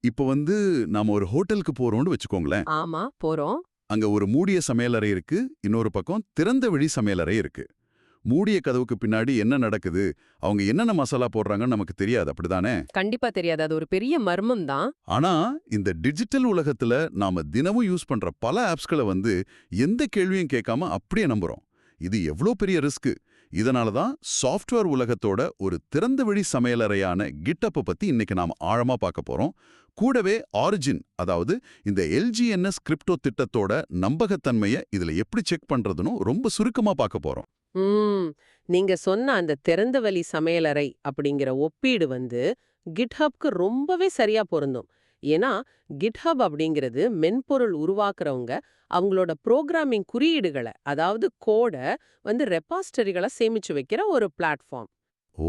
இப்ப நாம ஒரு ஹோட்டலுக்கு போறோம்னு வச்சுக்கோங்களேன். ஆமா, போறோம். அங்க ஒரு மூடிய சமையலறை இருக்கு, இன்னொரு பக்கம் திறந்த வெளி சமையலறை இருக்கு. மூடிய கதவுக்கு பின்னாடி என்ன நடக்குது, அவங்க என்னென்ன மசாலா போடுறாங்கன்னு நமக்கு தெரியாது, அப்படிதானே? கண்டிப்பா தெரியாது. அது ஒரு பெரிய மர்மம் தான். ஆனா இந்த டிஜிட்டல் உலகத்துல நாம தினமும் யூஸ் பண்ற பல ஆப்ஸ்களை எந்த கேள்வியும் கேட்காம அப்படியே நம்புறோம். இது எவ்ளோ பெரிய ரிஸ்க். இதனால தான் சாஃப்ட்வேர் உலகத்தோட ஒரு திறந்த வெளி சமையலறையான கிட்டப்பை பத்தி இன்னைக்கு நாம ஆழமா பார்க்க போறோம். கூடவே ஆரிஜின், அதாவது இந்த எல்ஜிஎன்எஸ் கிரிப்டோ திட்டத்தோட நம்பகத்தன்மையை இதுல எப்படி செக் பண்றதுன்னு ரொம்ப சுருக்கமா பார்க்க போறோம். ம். நீங்க சொன்ன அந்த திறந்தவெளி சமையலறை அப்படிங்கிற ஒப்பீடு GitHubக்கு ரொம்பவே சரியா பொருந்தும். ஏன்னா GitHub அப்படிங்கிறது மென்பொருள் உருவாக்குறவங்க அவங்களோட புரோகிராமிங் குறியீடுகளை, அதாவது கோட ரெபாசிட்டரிகளை சேமிச்சு வைக்கிற ஒரு பிளாட்ஃபார்ம். ஓ,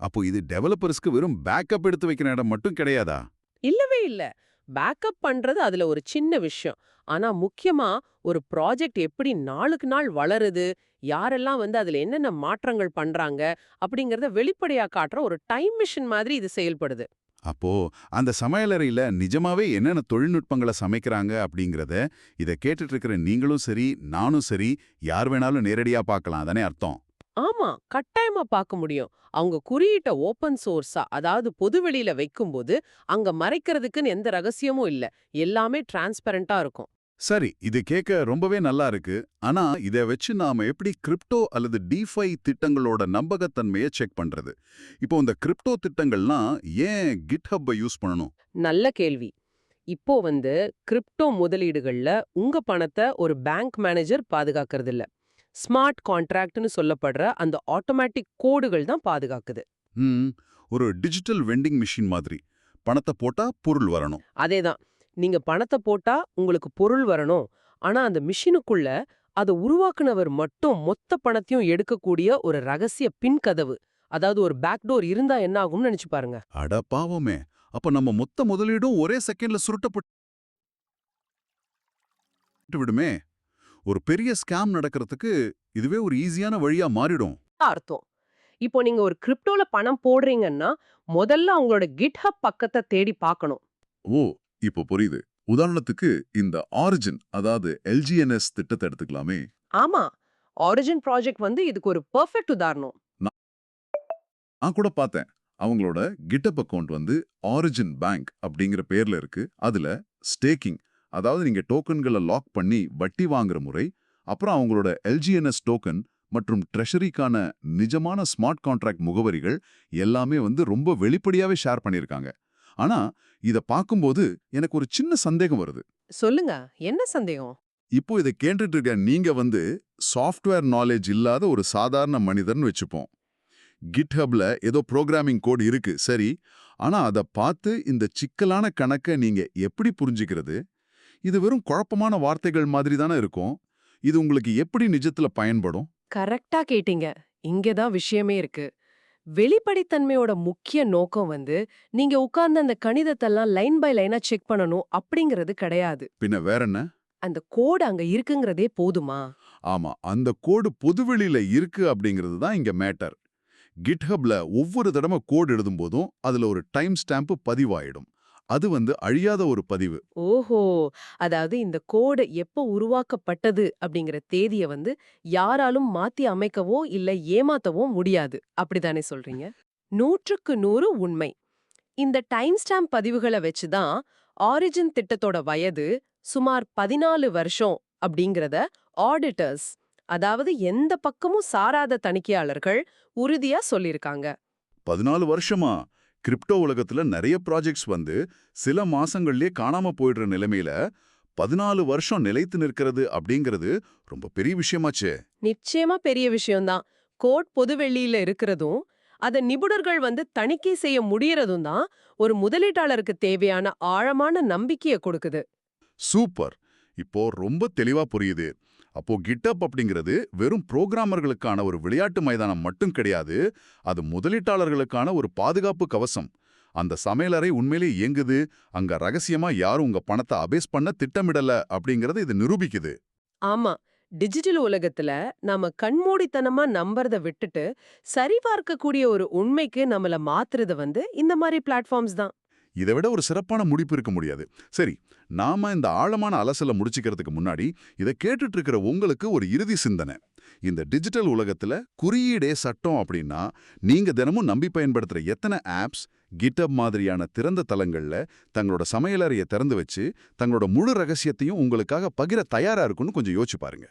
அப்போ இது டெவலப்பர்ஸ்க்கு வெறும் பேக்கப் எடுத்து வைக்கிற இடம் மட்டும் கிடையாதா? இல்லவே இல்ல. பேக்கப் பண்றது அதுல ஒரு சின்ன விஷயம். ஆனா முக்கியமா ஒரு ப்ராஜெக்ட் எப்படி நாளுக்கு நாள் வளருது, யாரெல்லாம் அதுல என்னென்ன மாற்றங்கள் பண்றாங்க அப்படிங்கறத வெளிப்படையா காட்டுற ஒரு டைம் மிஷின் மாதிரி இது செயல்படுது. அப்போ அந்த சமையலறையில நிஜமாவே என்னென்ன தொழில்நுட்பங்களை சமைக்கிறாங்க அப்படிங்கறத இத கேட்டுட்டு இருக்கிற நீங்களும் சரி, நானும் சரி, யார் வேணாலும் நேரடியா பார்க்கலாம். அதானே அர்த்தம்? ஆமா, கட்டாயமா பார்க்க முடியும். அவங்க குறியீட்ட ஓபன் சோர்ஸா, அதாவது பொதுவெளியில வைக்கும்போது அங்க மறைக்கிறதுக்குன்னு எந்த ரகசியமும் இல்ல. எல்லாமே டிரான்ஸ்பரண்டா இருக்கும். சரி, இது கேட்க ரொம்பவே நல்லா இருக்கு. ஆனா இத வச்சு நாம எப்படி கிரிப்டோ அல்லது டிஃபை திட்டங்களோட நம்பகத்தன்மையை செக் பண்றது? இப்போ இந்த கிரிப்டோ திட்டங்கள்லாம் ஏன் GitHub யூஸ் பண்ணணும்? நல்ல கேள்வி. இப்போ கிரிப்டோ முதலீடுகள்ல உங்க பணத்தை ஒரு பேங்க் மேனேஜர் பாதுகாக்கிறது இல்ல. ஸ்மார்ட் கான்ட்ராக்ட்னு சொல்லப்படுற அந்த ஆட்டோமேட்டிக் கோடுகள் தான் பாதுகாக்குது. ம், ஒரு டிஜிட்டல் வெண்டிங் மிஷின் மாதிரி. பணத்தை போட்டா பொருள் வரணும். அதேதான். நீங்க பணத்தை போட்டா உங்களுக்கு பொருள் வரணும். ஆனா அந்த மிஷினுக்குள்ள அதை உருவாக்குனவர் மட்டும் மொத்த பணத்தையும் எடுக்கக்கூடிய ஒரு ரகசிய பின் கதவு, அதாவது ஒரு பேக்டோர் இருந்தா என்ன ஆகும்னு நினைச்சு பாருங்க. அட பாவமே! அப்ப நம்ம மொத்த முதலீடும் ஒரே செகண்ட்ல சுருட்டப்பட்டு விடுமே! ஒரு பெரிய ஸ்கேம் நடக்கிறதுக்கு இதுவே ஒரு ஈஸியான வழியா மாறிடும். அர்த்தம். இப்போ நீங்க ஒரு கிரிப்டோல பணம் போடுறீங்கன்னா முதல்ல உங்களோட GitHub பக்கத்தை தேடி பார்க்கணும். ஓ, இப்போ புரியுது. உதாரணத்துக்கு இந்த ஆரிஜின், அதாவது எல்ஜிஎன்எஸ் திட்டத்தை எடுத்துக்கலாமே. ஆமா, ஆரிஜின் ப்ராஜெக்ட் இதுக்கு ஒரு பெர்ஃபெக்ட் உதாரணம். நான் நான் கூட பார்த்தேன். அவங்களோட கிட்டப் அக்கவுண்ட் ஆரிஜின் பேங்க் அப்படிங்கிற பேர்ல இருக்கு. அதுல ஸ்டேக்கிங், அதாவது நீங்க டோக்கன்களை லாக் பண்ணி வட்டி வாங்குற முறை, அப்புறம் அவங்களோட எல்ஜிஎன்எஸ் டோக்கன் மற்றும் ட்ரெஷரிக்கான நிஜமான ஸ்மார்ட் கான்ட்ராக்ட் முகவரிகள் எல்லாமே ரொம்ப வெளிப்படையாவே ஷேர் பண்ணியிருக்காங்க. ஆனா இத பார்க்கும்போது எனக்கு ஒரு சின்ன சந்தேகம் வருது. சொல்லுங்க, என்ன சந்தேகம்? இப்போ இதை கேட்டுட்டு இருக்க நீங்க சாஃப்ட்வேர் நாலேஜ் இல்லாத ஒரு சாதாரண மனிதர்னு வச்சுப்போம். GitHubல ஏதோ ப்ரோக்ராமிங் கோட் இருக்கு, சரி. ஆனா அதை பார்த்து இந்த சிக்கலான கணக்கை நீங்க எப்படி புரிஞ்சுக்கிறது? இது வெறும் குழப்பமான வார்த்தைகள் மாதிரி தானே இருக்கும். இது உங்களுக்கு எப்படி நிஜத்துல பயன்படும்? கரெக்டா கேட்டீங்க. இங்கதான் விஷயமே இருக்கு. வெளிப்படைத்தன்மையோட முக்கிய நோக்கம் நீங்க உட்கார்ந்து அந்த கணிதத்தெல்லாம் லைன் பை லைனா செக் பண்ணணும் அப்படிங்கிறது கிடையாது. பின்ன வேற என்ன? அந்த கோடு அங்க இருக்குங்கிறதே போதுமா? ஆமா, அந்த கோடு பொதுவெளியில இருக்கு அப்படிங்கிறது தான் இங்க மேட்டர். GitHubல ஒவ்வொரு தடவை கோட் எழுதும் போதும் அதுல ஒரு டைம் ஸ்டாம்ப் பதிவாயிடும். அது அழியாத ஒரு பதிவு. ஓஹோ! அதாவது இந்த கோடு எப்போ உருவாக்கப்பட்டது அப்படிங்கிற தேதிய யாராலும் மாத்தி அமைக்கவோ இல்ல ஏமாத்தவோ முடியாது. அப்படிதானே சொல்றீங்க? 100க்கு 100 உண்மை. இந்த டைம் ஸ்டாம்ப் பதிவுகளை வச்சு தான் ஆரிஜின் திட்டத்தோட வயது சுமார் 14 வருஷம் அப்படிங்கிறத ஆடிட்டர்ஸ், அதாவது எந்த பக்கமும் சாராத தணிக்கையாளர்கள் உறுதியா சொல்லியிருக்காங்க. 14 வருஷமா? கிரிப்டோ உலகத்துல நிறைய ப்ராஜெக்ட்ஸ் சில மாசங்கள்லயே காணாம போயிடுற நிலைமையில 14 வருஷம் நிலைத்து நிற்கிறது அப்படிங்கிறது ரொம்ப பெரிய விஷயமாச்சே. நிச்சயமா பெரிய விஷயம்தான். கோட் பொதுவெளியில இருக்கிறதும், அத நிபுணர்கள் தணிக்கை செய்ய முடியறதும் தான் ஒரு முதலீட்டாளருக்கு தேவையான ஆழமான நம்பிக்கைய கொடுக்குது. சூப்பர்! இப்போ ரொம்ப தெளிவா புரியுது. அப்போ GitHub அப்படிங்கிறது வெறும் புரோகிராமர்களுக்கான ஒரு விளையாட்டு மைதானம் மட்டும் கிடையாது. அது முதலீட்டாளர்களுக்கான ஒரு பாதுகாப்பு கவசம். அந்த சமையலறை உண்மையிலே இயங்குது, அங்க ரகசியமா யாரும் உங்க பணத்தை அபேஸ் பண்ண திட்டமிடல அப்படிங்கறது இது நிரூபிக்குது. ஆமா, டிஜிட்டல் உலகத்துல நாம கண்மூடித்தனமா நம்புறத விட்டுட்டு சரிபார்க்கக்கூடிய ஒரு உண்மைக்கு நம்மள மாத்துறது இந்த மாதிரி பிளாட்ஃபார்ம்ஸ் தான். இதை விட ஒரு சிறப்பான முடிப்பு இருக்க முடியாது. சரி, நாம இந்த ஆழமான அலசலை முடிச்சுக்கிறதுக்கு முன்னாடி இதை கேட்டுட்டு இருக்கிற உங்களுக்கு ஒரு இறுதி சிந்தனை. இந்த டிஜிட்டல் உலகத்துல குறியீடே சட்டம் அப்படின்னா, நீங்க தினமும் நம்பி பயன்படுத்துற எத்தனை ஆப்ஸ் GitHub மாதிரியான திறந்த தளங்கள்ல தங்களோட சமையலறையை திறந்து வச்சு தங்களோட முழு ரகசியத்தையும் உங்களுக்காக பகிர தயாரா இருக்குன்னு கொஞ்சம் யோசிச்சு பாருங்க.